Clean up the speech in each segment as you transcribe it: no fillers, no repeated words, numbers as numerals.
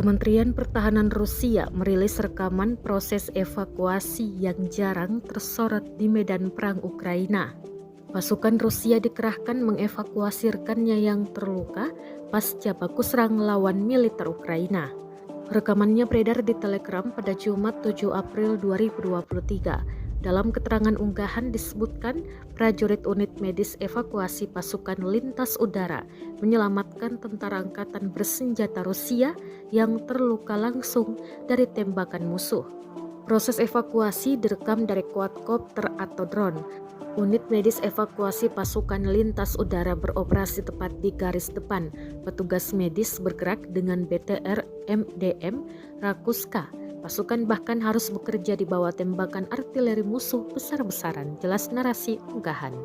Kementerian Pertahanan Rusia merilis rekaman proses evakuasi yang jarang tersorot di medan perang Ukraina. Pasukan Rusia dikerahkan mengevakuasi rekannya yang terluka pasca baku serang lawan militer Ukraina. Rekamannya beredar di Telegram pada Jumat 7 April 2023. Dalam keterangan unggahan disebutkan prajurit unit medis evakuasi pasukan lintas udara menyelamatkan tentara angkatan bersenjata Rusia yang terluka langsung dari tembakan musuh. Proses evakuasi direkam dari quadcopter atau drone. Unit medis evakuasi pasukan lintas udara beroperasi tepat di garis depan. Petugas medis bergerak dengan BTR MDM Rakuska. Pasukan bahkan harus bekerja di bawah tembakan artileri musuh besar-besaran, jelas narasi unggahan.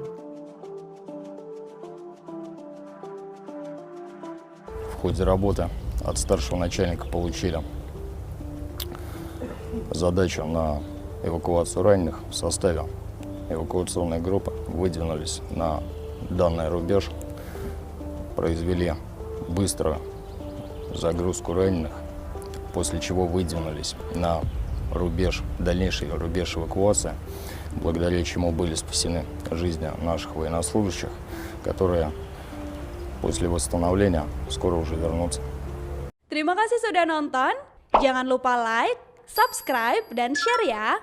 В ходе работы от старшего начальника получили задачу на эвакуацию раненых. В составе эвакуационной группы выдвинулись на данный рубеж, произвели быструю загрузку раненых, после чего выдвинулись на рубеж, дальнейший рубеж эвакуации, благодаря чему были спасены жизни наших военнослужащих, которые после восстановления скоро уже вернутся. Terima kasih sudah nonton, jangan lupa like, subscribe, dan share ya!